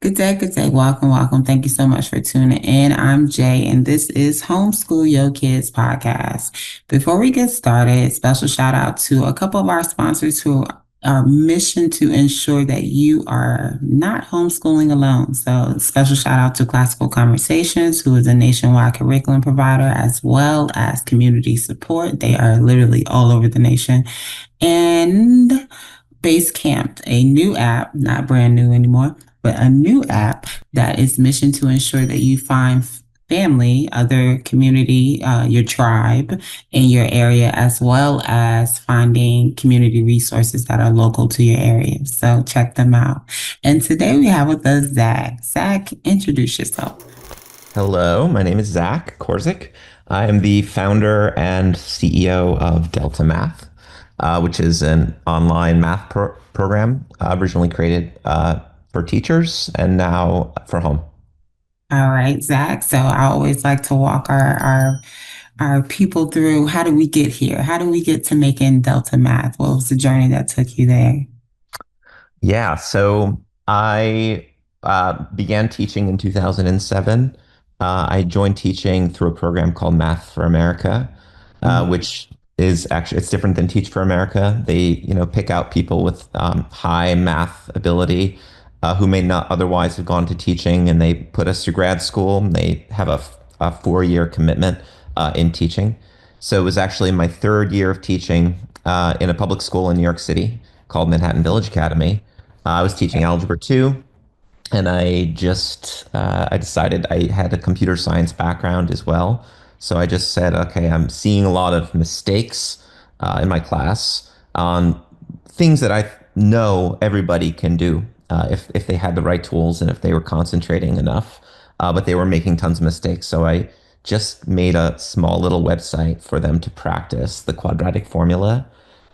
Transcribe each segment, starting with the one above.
Good day, good day. Welcome, welcome. Thank you so much for tuning in. I'm Jay, and this is Homeschool Yo Kids podcast. Before we get started, special shout out to a couple of our sponsors who are mission to ensure that you are not homeschooling alone. So, special shout out to Classical Conversations, who is a nationwide curriculum provider, as well as community support. They are literally all over the nation. And Basecamp, a new app, not brand new anymore, but a new app that is mission to ensure that you find family, other community, your tribe in your area, as well as finding community resources that are local to your area. So check them out. And today we have with us Zach. Zach, introduce yourself. Hello, my name is Zach Korzyk. I am the founder and CEO of Delta Math, which is an online math program originally created for teachers and now for home. All right, Zach. So I always like to walk our people through how do we get here? How do we get to making Delta Math? What was the journey that took you there? Yeah, so I began teaching in 2007. I joined teaching through a program called Math for America, Mm, which is actually it's different than Teach for America. They, pick out people with high math ability who may not otherwise have gone to teaching, and they put us through grad school. They have a 4-year commitment in teaching. So it was actually my third year of teaching in a public school in New York City called Manhattan Village Academy. I was teaching algebra 2, and I decided I had a computer science background as well. So I just said, okay, I'm seeing a lot of mistakes in my class on things that I know everybody can do if they had the right tools and if they were concentrating enough, but they were making tons of mistakes. So I just made a small little website for them to practice the quadratic formula,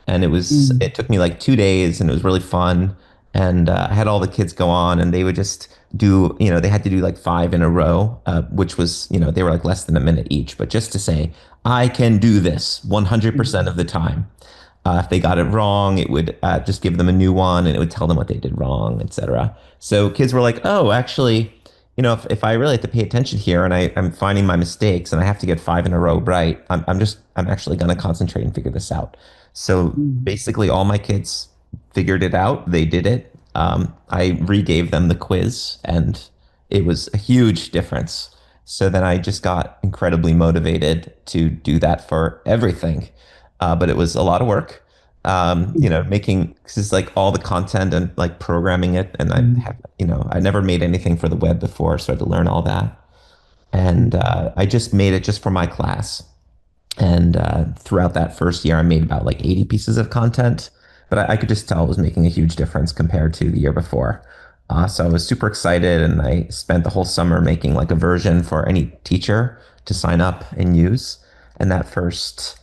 and mm, it took me like 2 days, and it was really fun. And I had all the kids go on, and they would just do, they had to do like 5 in a row, which was, they were like less than a minute each, but just to say, I can do this 100% mm, of the time. If they got it wrong, it would just give them a new one, and it would tell them what they did wrong, etc. So kids were like, oh, actually, if I really have to pay attention here, and I'm finding my mistakes, and I have to get 5 in a row right, I'm actually going to concentrate and figure this out. So mm, basically, all my kids figured it out. They did it. I regave them the quiz, and it was a huge difference. So then I just got incredibly motivated to do that for everything. But it was a lot of work. Making, cause it's like all the content and like programming it. And mm, I never made anything for the web before, so I had to learn all that. And mm, I just made it just for my class. And throughout that first year, I made about like 80 pieces of content, but I could just tell it was making a huge difference compared to the year before. So I was super excited, and I spent the whole summer making like a version for any teacher to sign up and use. And that first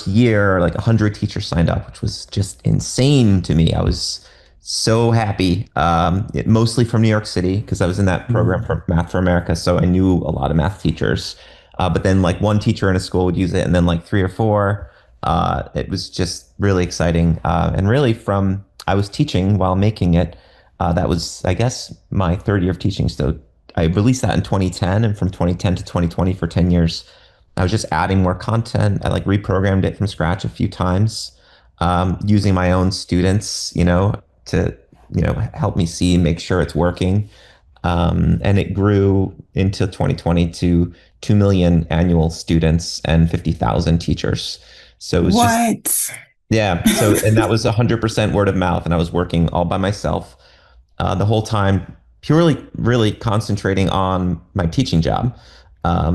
year, like 100 teachers signed up, which was just insane to me. I was so happy. Mostly from New York City because I was in that program mm. for Math for America, so I knew a lot of math teachers. But then like one teacher in a school would use it, and then like three or four. It was just really exciting. And really, from I was teaching while making it. That was, I guess, my third year of teaching. So I released that in 2010, and from 2010 to 2020 for 10 years, I was just adding more content. I like reprogrammed it from scratch a few times, using my own students, to, help me see, make sure it's working. And it grew into 2020 to 2 million annual students and 50,000 teachers. So it was just, What? yeah. So, and that was 100% word of mouth. And I was working all by myself the whole time, purely really concentrating on my teaching job.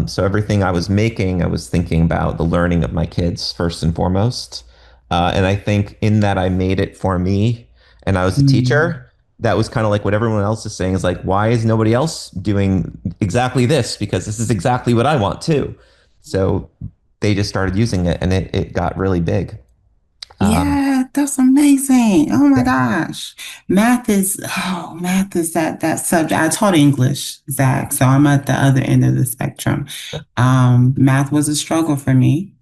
So everything I was making, I was thinking about the learning of my kids first and foremost. And I think in that I made it for me, and I was a Mm, teacher. That was kind of like what everyone else is saying is like, why is nobody else doing exactly this? Because this is exactly what I want too. So they just started using it, and it got really big. Um, yeah. That's amazing. Oh my gosh. Math is that subject. I taught English, Zach, so I'm at the other end of the spectrum. Math was a struggle for me.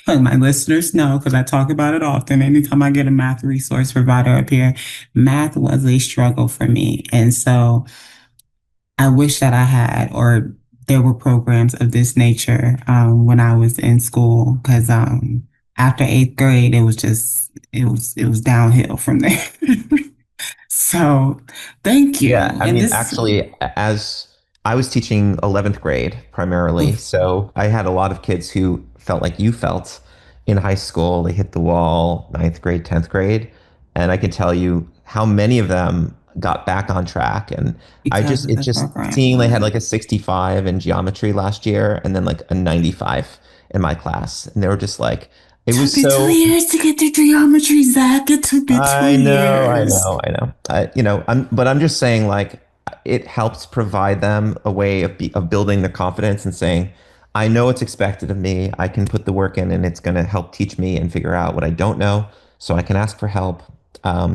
Like my listeners know, because I talk about it often. Anytime I get a math resource provider up here, math was a struggle for me. And so I wish that I had, or there were programs of this nature when I was in school, because after eighth grade, it was downhill from there. So, thank Yeah, you. I And mean, this, actually, as I was teaching 11th grade primarily, oof, so I had a lot of kids who felt like you felt in high school. They hit the wall, ninth grade, 10th grade. And I can tell you how many of them got back on track. And because of it's the just program. seeing they had like a 65 in geometry last year and then like a 95 in my class. And they were just like, it was Took me two so years to get through geometry, Zach. It took me two I know, I years. know, I know. But I'm just saying, like, it helps provide them a way of building their confidence and saying, I know it's expected of me. I can put the work in, and it's going to help teach me and figure out what I don't know, so I can ask for help.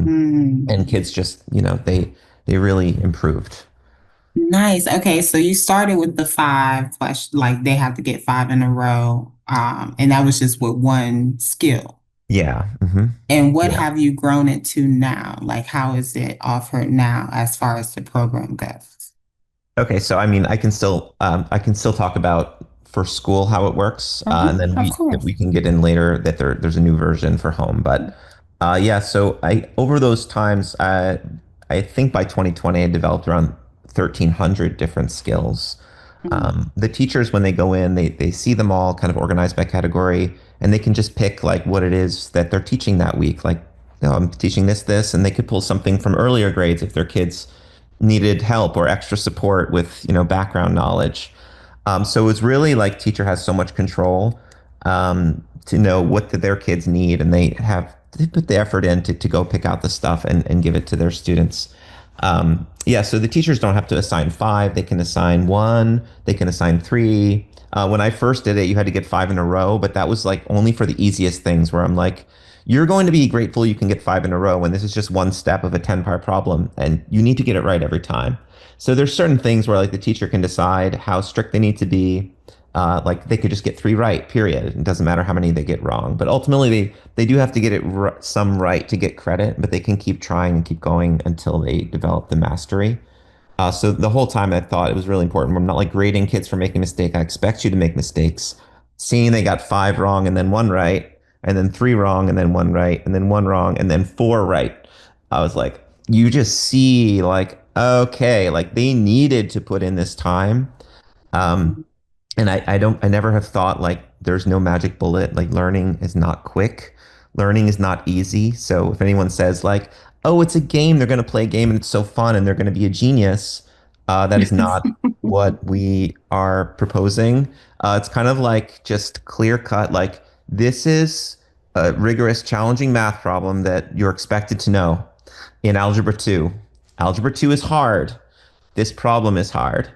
Hmm. And kids just, they really improved. Nice. Okay, so you started with the five question, like they have to get five in a row. And that was just with one skill. Yeah. And what Yeah. have you grown it to now? Like, how is it offered now as far as the program goes? Okay, so I mean, I can still talk about for school how it works, and then Of we course. can get in later that there's a new version for home. But yeah, so I over those times, I think by 2020 I developed around 1,300 different skills. Mm, The teachers, when they go in, they see them all kind of organized by category, and they can just pick like what it is that they're teaching that week. Like, I'm teaching this, and they could pull something from earlier grades if their kids needed help or extra support with, background knowledge. So it's really like teacher has so much control to know what their kids need, and they put the effort in to go pick out the stuff and give it to their students. Yeah, so the teachers don't have to assign five. They can assign one. They can assign three. When I first did it, you had to get five in a row, but that was like only for the easiest things where I'm like, you're going to be grateful you can get five in a row when this is just one step of a 10-part problem and you need to get it right every time. So there's certain things where like the teacher can decide how strict they need to be. Like they could just get three right, period. It doesn't matter how many they get wrong. But ultimately, they do have to get some right to get credit, but they can keep trying and keep going until they develop the mastery. So the whole time I thought it was really important. I'm not like grading kids for making mistakes. I expect you to make mistakes. Seeing they got five wrong and then one right, and then three wrong and then one right, and then one wrong and then four right. I was like, you just see like, okay, like they needed to put in this time. Um, and I never have thought like there's no magic bullet. Like learning is not quick. Learning is not easy. So if anyone says like, oh, it's a game, they're going to play a game and it's so fun and they're going to be a genius, that is not what we are proposing. It's kind of like just clear cut, like this is a rigorous, challenging math problem that you're expected to know in Algebra 2. Algebra 2 is hard. This problem is hard.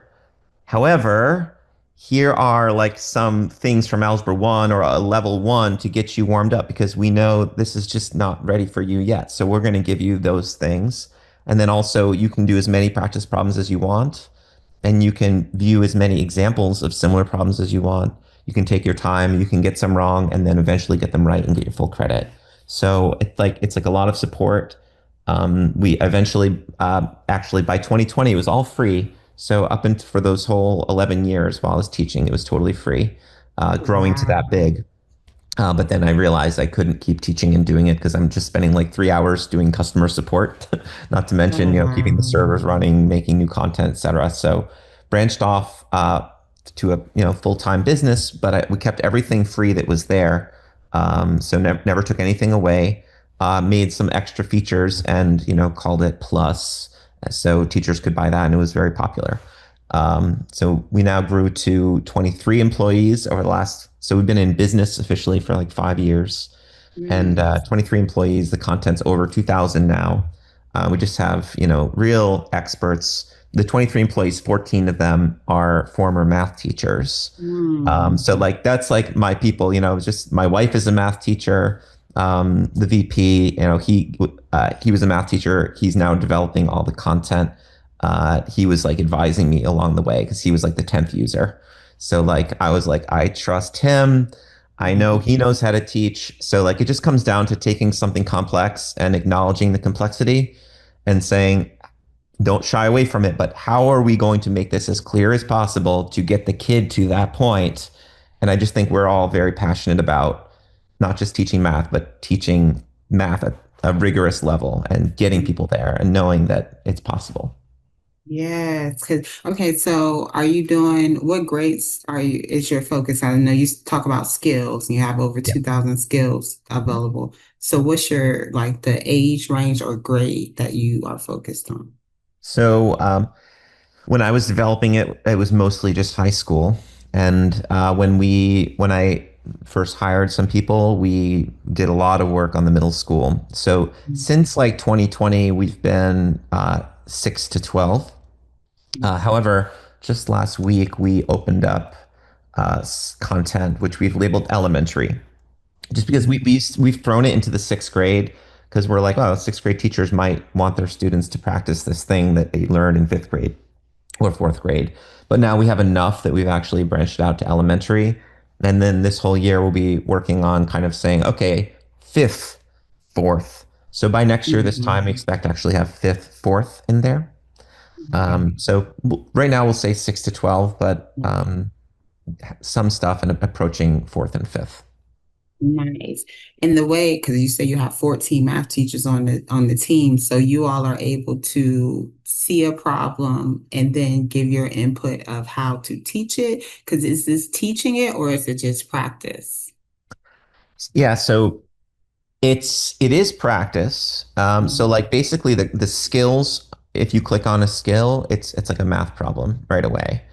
However, here are like some things from Algebra 1 or a level 1 to get you warmed up because we know this is just not ready for you yet. So we're going to give you those things. And then also you can do as many practice problems as you want, and you can view as many examples of similar problems as you want. You can take your time, you can get some wrong, and then eventually get them right and get your full credit. So it's like a lot of support. We eventually, actually, by 2020, it was all free. So up until for those whole 11 years while I was teaching, it was totally free, growing to that wow. big. But then I realized I couldn't keep teaching and doing it because I'm just spending like 3 hours doing customer support, not to Oh, mention, keeping the wow. servers running, making new content, et cetera. So branched off to a, full-time business, but we kept everything free that was there. So never took anything away, made some extra features and, called it Plus. So teachers could buy that and it was very popular. So we now grew to 23 employees over the last, so we've been in business officially for like 5 years and Mm, 23 employees. The content's over 2,000 now. We just have, real experts. The 23 employees, 14 of them are former math teachers. mm, So like that's like my people, just my wife is a math teacher. the VP, he was a math teacher. He's now developing all the content. He was like advising me along the way because he was like the 10th user. So like I was like, I trust him. I know Mhm. he knows how to teach. So like it just comes down to taking something complex and acknowledging the complexity and saying, don't shy away from it, but how are we going to make this as clear as possible to get the kid to that point? And I just think we're all very passionate about not just teaching math, but teaching math at a rigorous level and getting people there and knowing that it's possible. Yes, okay, so are you doing what grades are you is your focus? I know you talk about skills and you have over Yeah. 2,000 skills available. So what's your like the age range or grade that you are focused on? So when I was developing it, it was mostly just high school. And when I first hired some people, we did a lot of work on the middle school. So since like 2020, we've been 6 to 12. However, just last week, we opened up content, which we've labeled elementary, just because we've thrown it into the sixth grade because we're like, oh, sixth grade teachers might want their students to practice this thing that they learned in fifth grade or fourth grade. But now we have enough that we've actually branched out to elementary. And then this whole year, we'll be working on kind of saying, okay, fifth, fourth. So by next year, this Mhm. time, we expect to actually have fifth, fourth in there. Okay. Right now, we'll say 6 to 12, but Okay. some stuff and approaching fourth and fifth. Nice. And the way, because you say you have 14 math teachers on the team, so you all are able to see a problem and then give your input of how to teach it. Because is this teaching it or is it just practice? Yeah, so it is practice. So Mhm. like basically the skills, if you click on a skill, it's like a math problem right away.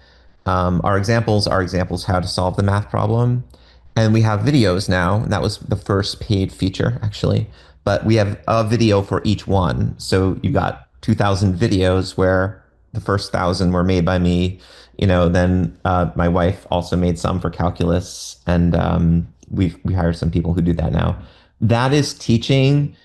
Our examples are examples how to solve the math problem. And we have videos now. And that was the first paid feature, actually. But we have a video for each one. So you got 2,000 videos where the first 1,000 were made by me. Then my wife also made some for calculus. And we hired some people who do that now. That is teaching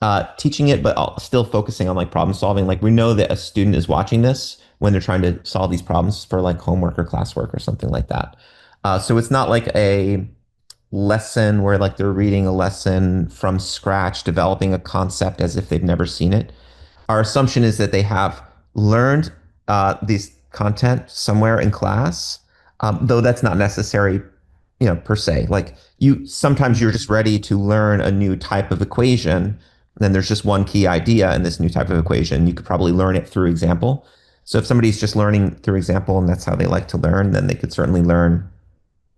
it, but still focusing on like problem solving. Like we know that a student is watching this when they're trying to solve these problems for like homework or classwork or something like that. So it's not like a lesson where like they're reading a lesson from scratch, developing a concept as if they've never seen it. Our assumption is that they have learned these content somewhere in class, though that's not necessary, per se. Like sometimes you're just ready to learn a new type of equation. Then there's just one key idea in this new type of equation. You could probably learn it through example. So if somebody's just learning through example and that's how they like to learn, then they could certainly learn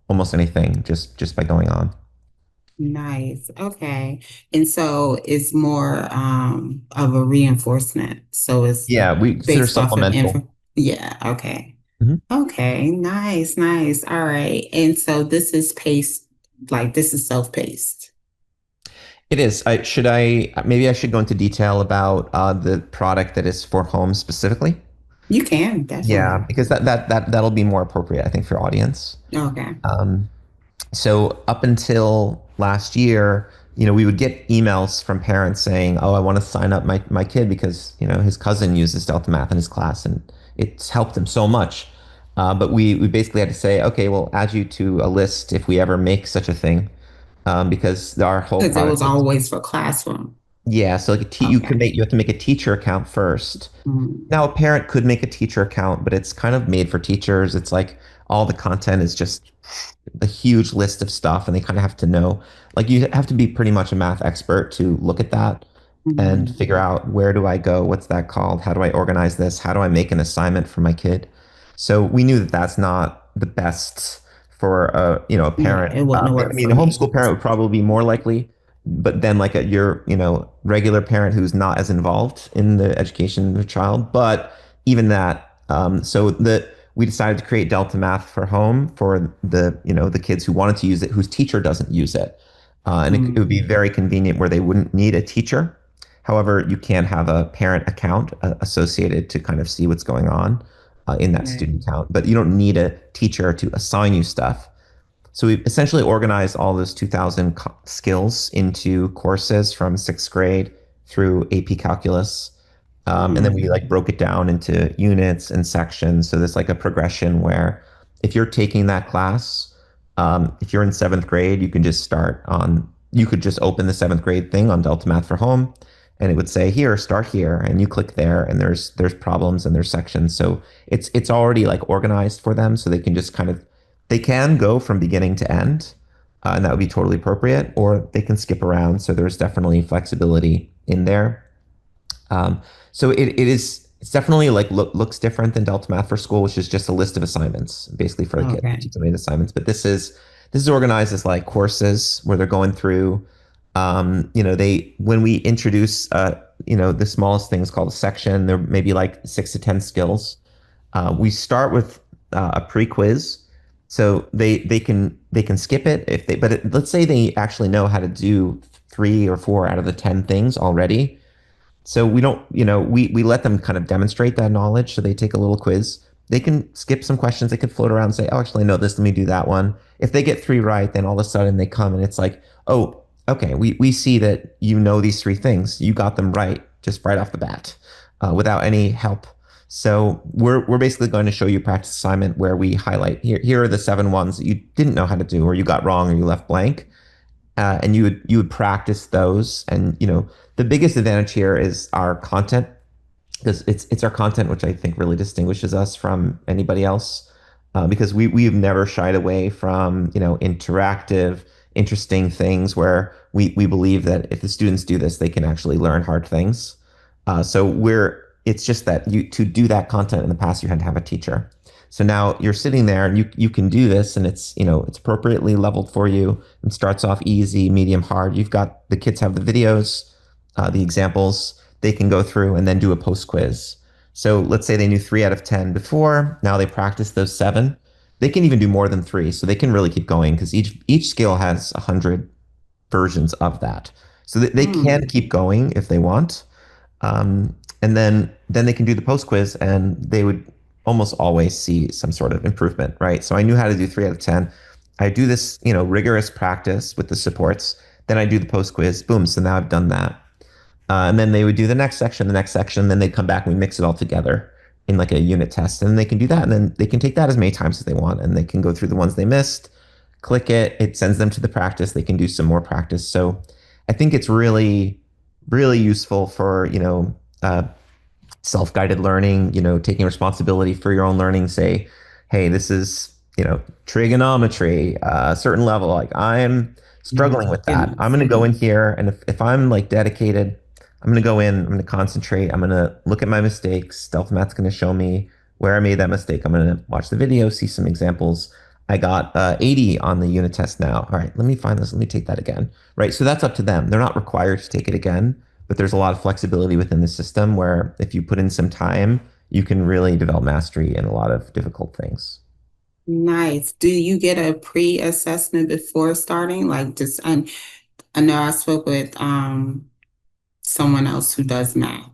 almost anything just by going on. Nice. Okay. And so it's more of a reinforcement. So it's Yeah, we consider based off of supplemental. info. Yeah. Okay. Mhm. Okay. Nice. Nice. All right. And so this is paced, like this is self-paced. It is. Maybe I should go into detail about the product that is for home specifically. You can Yeah, definitely. because that'll be more appropriate, I think, for your audience. Okay. Um, so up until last year, we would get emails from parents saying, "Oh, I want to sign up my kid because his cousin uses Delta Math in his class and it's helped him so much." But we basically had to say, "Okay, we'll add you to a list if we ever make such a thing," because our whole Because it was product is. always for classroom. Yeah, so like Okay. you have to make a teacher account first. Mm, Now a parent could make a teacher account, but it's kind of made for teachers. It's like all the content is just a huge list of stuff and they kind of have to know. Like you have to be pretty much a math expert to look at that and mm, figure out where do I go? What's that called? How do I organize this? How do I make an assignment for my kid? So we knew that that's not the best for a yeah, parent. it wouldn't I work mean, for a me. homeschool parent would probably be more likely, but then like your regular parent who's not as involved in the education of the child. But even that, we decided to create Delta Math for home for the kids who wanted to use it, whose teacher doesn't use it. And it would be Mm, very convenient where they wouldn't need a teacher. However, you can have a parent account associated to kind of see what's going on in that okay. student account, but you don't need a teacher to assign you stuff. So we essentially organized all those 2000 skills into courses from sixth grade through AP Calculus. And then we Mm. like broke it down into units and sections. So there's like a progression where if you're taking that class, if you're in seventh grade, you could just open the seventh grade thing on Delta Math for Home, and it would say here, start here, and you click there, and there's problems and there's sections. So it's already like organized for them, so they can just kind of they can go from beginning to end, and that would be totally appropriate, or they can skip around. So there's definitely flexibility in there. So it's definitely like looks different than Delta Math for School, which is just a list of assignments basically for the kids. Okay. Teach them assignments, but this is organized as like courses where they're going through. They when we introduce the smallest things called a section, there may be like 6 to 10 skills. We start with a pre-quiz, so they can skip it if they. But let's say they actually know how to do 3 or 4 out of the 10 things already, so we don't, we let them kind of demonstrate that knowledge. So they take a little quiz. They can skip some questions. They can float around and say, oh, actually, no, this, let me do that one. If they get 3 right, then all of a sudden they come and it's like, oh, okay, we see that you know these 3 things. You got them right just right off the bat without any help. So we're basically going to show you a practice assignment where we highlight here are the 7 ones that you didn't know how to do or you got wrong or you left blank, and you would practice those. And the biggest advantage here is our content, because it's our content which I think really distinguishes us from anybody else, because we've never shied away from interactive, interesting things where we believe that if the students do this, they can actually learn hard things. So it's just that you to do that content in the past you had to have a teacher. So now you're sitting there and you can do this, and it's appropriately leveled for you. It starts off easy, medium, hard. You've got the kids have the videos, the examples they can go through and then do a post quiz. So let's say they knew 3 out of 10 before. Now they practice those 7. They can even do more than 3, so they can really keep going because each skill has 100 versions of that. So they can Mm. keep going if they want. And then they can do the post quiz, and they would almost always see some sort of improvement, right? So I knew how to do 3 out of 10. I do this, rigorous practice with the supports. Then I do the post quiz. Boom. So now I've done that. And then they would do the next section. Then they'd come back and we mix it all together in like a unit test. And they can do that. And then they can take that as many times as they want. And they can go through the ones they missed, click it. It sends them to the practice. They can do some more practice. So I think it's really, really useful for, self-guided learning, taking responsibility for your own learning. Say, hey, this is, trigonometry, a certain level. Like I'm Oh struggling my with that. I'm goodness. going to go in here, and if I'm like dedicated, I'm going to go in, I'm going to concentrate, I'm going to look at my mistakes. Stealth Math's going to show me where I made that mistake. I'm going to watch the video, see some examples. I got 80 on the unit test now. All right, let me find this. Let me take that again. Right. So that's up to them. They're not required to take it again, but there's a lot of flexibility within the system where if you put in some time, you can really develop mastery in a lot of difficult things. Nice. Do you get a pre-assessment before starting? Like just, and I know I spoke with someone else who does math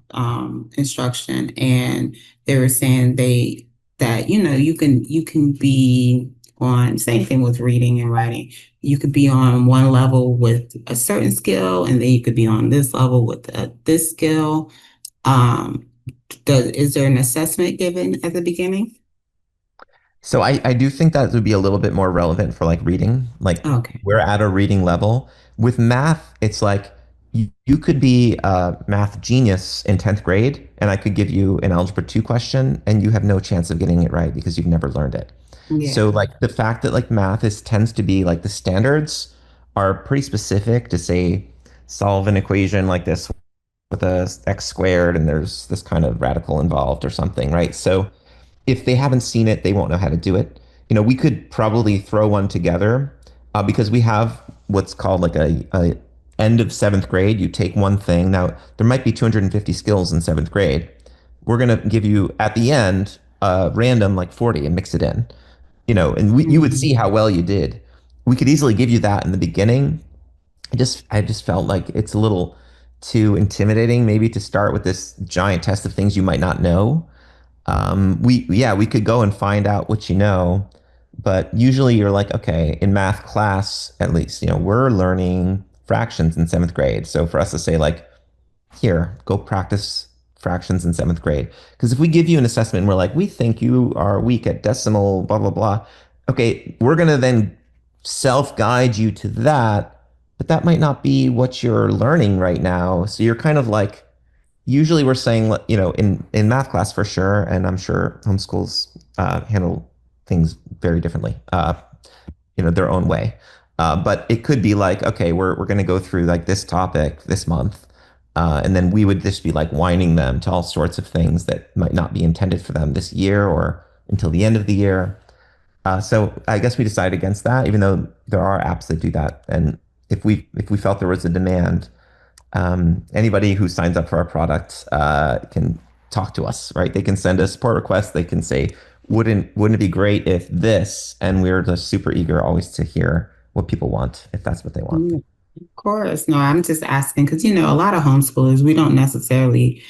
instruction, and they were saying that you can be on same thing with reading and writing. You could be on one level with a certain skill, and then you could be on this level with this skill. Um, is there an assessment given at the beginning? So I do think that would be a little bit more relevant for like reading. Like Okay. we're at a reading level. With math, it's like you could be a math genius in 10th grade, and I could give you an algebra 2 question, and you have no chance of getting it right because you've never learned it. So Yeah. like the fact that like math is tends to be like the standards are pretty specific to say solve an equation like this with a x squared and there's this kind of radical involved or something, right? So if they haven't seen it, they won't know how to do it. We could probably throw one together because we have what's called like a end of seventh grade. You take one thing. Now, there might be 250 skills in seventh grade. We're going to give you at the end random like 40 and mix it in, and you would see Mm. how well you did. We could easily give you that in the beginning. I just felt like it's a little too intimidating maybe to start with this giant test of things you might not know. We could go and find out what you know, But usually you're like, okay, in math class, at least, we're learning fractions in seventh grade. So for us to say, like, here, go practice fractions in seventh grade. Because if we give you an assessment and we're like, we think you are weak at decimal, blah, blah, blah. Okay, we're going to then self-guide you to that, but that might not be what you're learning right now. So you're kind of like, usually we're saying, in math class for sure, and I'm sure homeschools handle things very differently, their own way. But it could be like, okay, we're going to go through like this topic this month. And then we would just be like whining them to all sorts of things that might not be intended for them this year or until the end of the year. So I guess we decided against that, even though there are apps that do that. And if we felt there was a demand, anybody who signs up for our product can talk to us, right? They can send a support request. They can say, wouldn't it be great if this? And we're just super eager always to hear what people want, if that's what they want. Mm, of course. No, I'm just asking because, a lot of homeschoolers, we don't necessarily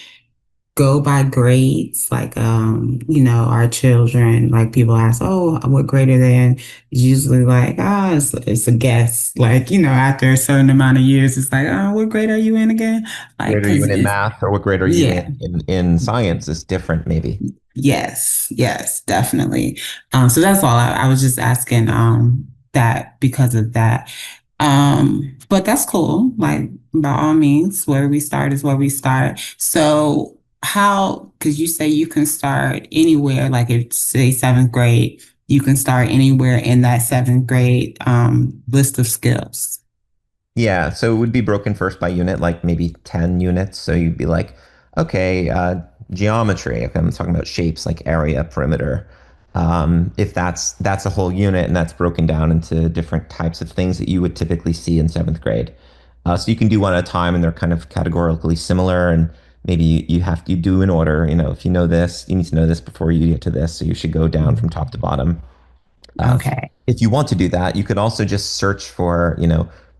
go by grades. Like, our children, like people ask, oh, what grade are they in? It's usually like, it's a guess. Like, after a certain amount of years, it's like, oh, what grade are you in again? Like, Grade are you because in it's, math, or what grade are you yeah. in science is different, maybe. Yes, yes, definitely. So that's all. I was just asking that because of that. But that's cool. Like by all means, where we start is where we start. So how, because you say you can start anywhere, like if say seventh grade, you can start anywhere in that seventh grade list of skills. Yeah, so it would be broken first by unit, like maybe 10 units. So you'd be like, okay, geometry. Okay, I'm talking about shapes like area, perimeter. If that's a whole unit and that's broken down into different types of things that you would typically see in seventh grade. So you can do one at a time and they're kind of categorically similar and maybe you do in order. If you know this, you need to know this before you get to this. So you should go down from top to bottom. Uh, Okay. if you want to do that, you could also just search for,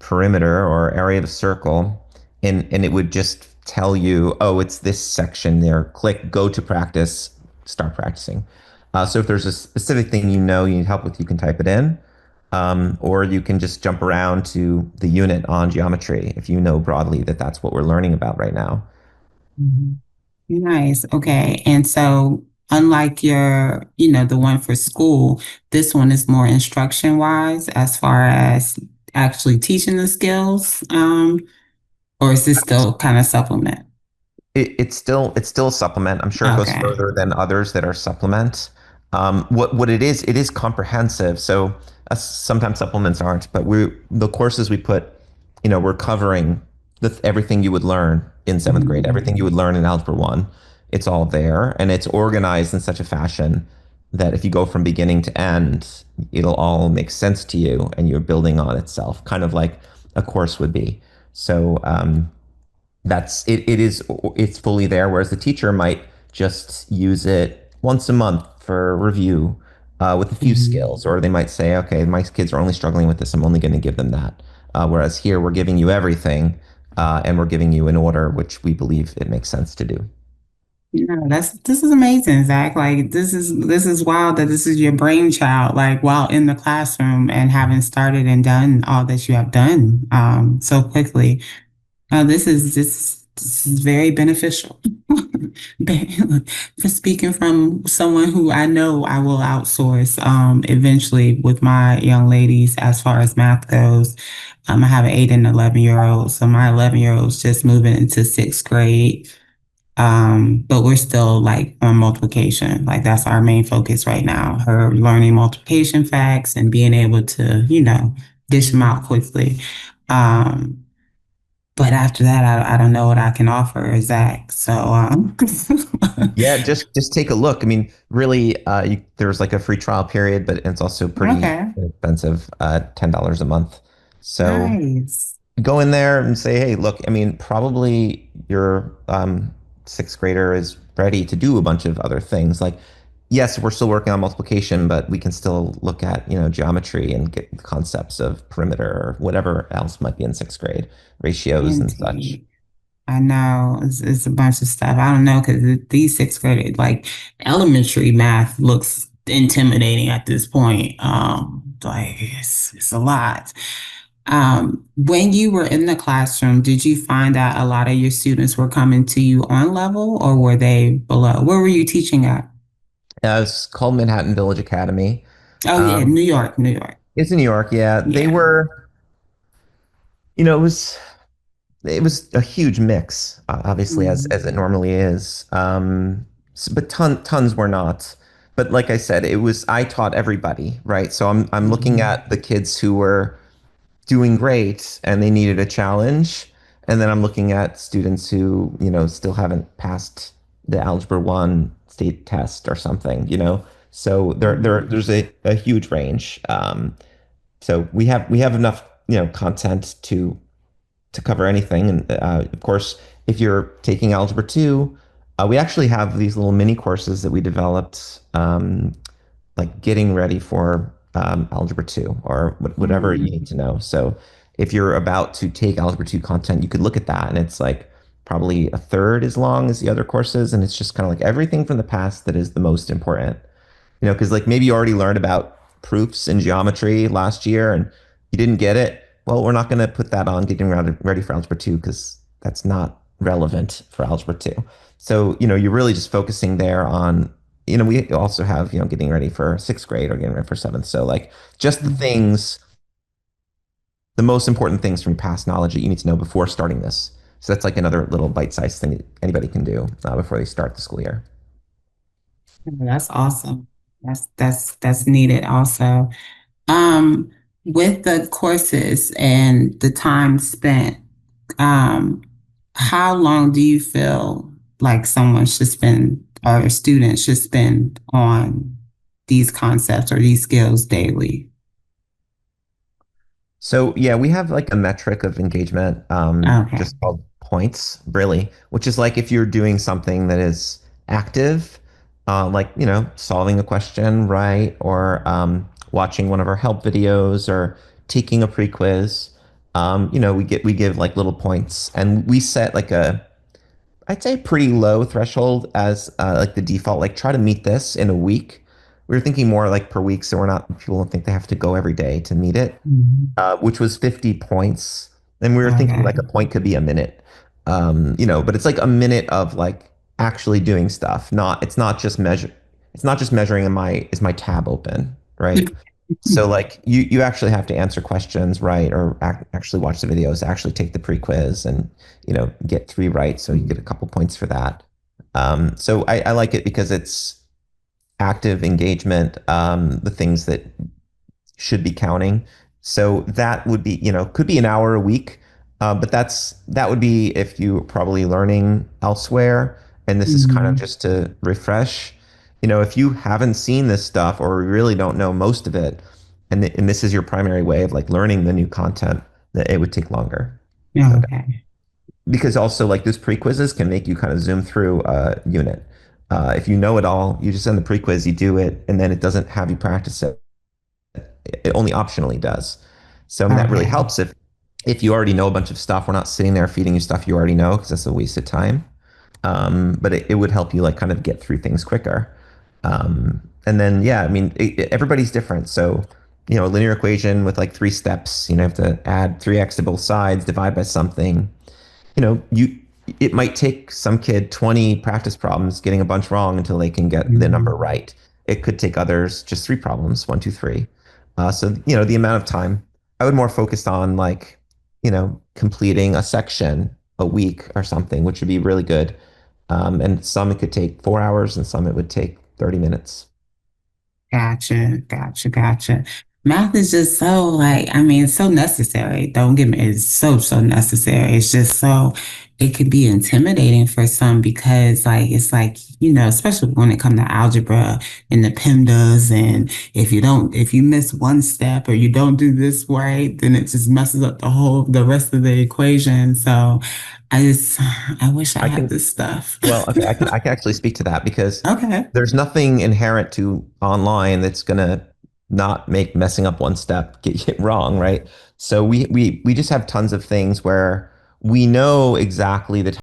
perimeter or area of a circle, and it would just tell you, oh, it's this section there. Click go to practice, start practicing. So if there's a specific thing you need help with, you can type it in, or you can just jump around to the unit on geometry if you know broadly that that's what we're learning about right now. Mhm. Nice. Okay. And so, unlike the one for school, this one is more instruction wise as far as actually teaching the skills. Or is this still kind of supplement? It's still a supplement. I'm sure it goes Okay. further than others that are supplement. What it is comprehensive. So sometimes supplements aren't, but the courses we put, we're covering everything you would learn in seventh grade, Mhm. everything you would learn in Algebra 1. It's all there, and it's organized in such a fashion that if you go from beginning to end, it'll all make sense to you, and you're building on itself, kind of like a course would be. So that's it, it's fully there, whereas the teacher might just use it once a month for review with a few Mhm. skills, or they might say, okay, my kids are only struggling with this, I'm only going to give them that. Whereas here we're giving you everything, and we're giving you an order which we believe it makes sense to do. This is amazing, Zach. Like this is wild that this is your brainchild, like while in the classroom and having started and done all that you have done so quickly. This is very beneficial. For speaking from someone who I know I will outsource eventually with my young ladies as far as math goes. I have an 8 and 11-year-old, so my 11-year-old's just moving into sixth grade. But we're still like on multiplication. Like that's our main focus right now. Her learning multiplication facts and being able to, dish them out quickly. Um, but after that, I don't know what I can offer Zach. So, Yeah, just take a look. I mean, really, there's like a free trial period, but it's also pretty okay, expensive, $10 a month. So nice. go in there and say, hey, look, I mean, probably your sixth grader is ready to do a bunch of other things. Like, yes, we're still working on multiplication, but we can still look at, geometry and get the concepts of perimeter or whatever else might be in sixth grade, ratios and such. Indeed. I know it's a bunch of stuff. I don't know because these sixth grade, like elementary math looks intimidating at this point. Like it's a lot. When you were in the classroom, did you find that a lot of your students were coming to you on level or were they below? Where were you teaching at? It's called Manhattan Village Academy. Oh yeah, Um, New York, New York. it's in New York. Yeah, they Yeah. were. You know, it was a huge mix, obviously, as it Mhm. normally is. But tons were not. But like I said, it was I taught everybody, right? So I'm looking Mhm. at the kids who were doing great and they needed a challenge, and then I'm looking at students who, still haven't passed the Algebra 1 state test or something, So there's a huge range. So we have enough, content to cover anything. And of course, if you're taking Algebra 2, we actually have these little mini courses that we developed, like getting ready for Algebra 2 or whatever you need Mhm. to know. So if you're about to take Algebra 2 content, you could look at that and it's like probably a third as long as the other courses. And it's just kind of like everything from the past that is the most important. Because like maybe you already learned about proofs in geometry last year and you didn't get it. Well, we're not going to put that on getting ready for Algebra 2 because that's not relevant for Algebra 2. So, you're really just focusing there on, we also have, getting ready for sixth grade or getting ready for seventh. So, like, just the most important things from your past knowledge that you need to know before starting this. So, that's like another little bite-sized thing that anybody can do before they start the school year. That's awesome. That's needed also. Um, with the courses and the time spent, um, how long do you feel like someone should spend or a student should spend on these concepts or these skills daily? So yeah, we have like a metric of engagement, Okay. just called points, really, which is like if you're doing something that is active, like solving a question, right, or watching one of our help videos, or taking a pre-quiz. We give like little points, and we set like I'd say pretty low threshold as like the default. Like try to meet this in a week. We were thinking more like per week, so people don't think they have to go every day to meet it, Mhm. which was 50 points. And we were thinking like a Okay. point could be a minute, but it's like a minute of like actually doing stuff. It's not just measuring is my tab open, right? So like you actually have to answer questions right or actually watch the videos, actually take the pre-quiz and get three right, so you get a couple points for that. So I like it because it's active engagement, the things that should be counting. So that would be, could be an hour a week, but that would be if you're probably learning elsewhere, and this is kind of Mhm. just to refresh. If you haven't seen this stuff or really don't know most of it, and this is your primary way of like learning the new content, that it would take longer. No doubt. Okay. Because also like those pre-quizzes can make you kind of zoom through a unit. If you know it all, you just send the pre-quiz, you do it, and then it doesn't have you practice it. It only optionally does. So I mean that really Okay. helps if you already know a bunch of stuff. We're not sitting there feeding you stuff you already know because that's a waste of time. But it would help you like kind of get through things quicker. And then yeah, I mean everybody's different. So a linear equation with like three steps. You have to add 3x to both sides, divide by something. You it might take some kid 20 practice problems getting a bunch wrong until they can get the number Mhm. right. It could take others just three problems, one, two, three. So the amount of time I would more focus on like completing a section a week or something, which would be really good. And some it could take 4 hours, and some it would take 30 minutes. Gotcha, gotcha, gotcha. Math is just so like, I mean, it's so necessary. Don't get me, it's so necessary. It's just so, it could be intimidating for some because like, it's like, especially when it comes to algebra and the PEMDAS. And if you miss one step or you don't do this right, then it just messes up the rest of the equation. So I wish I I had can this stuff. Well, okay, I can actually speak to that because Okay. there's nothing inherent to online that's gonna not make messing up one step get it wrong, right? So we just have tons of things where we know exactly the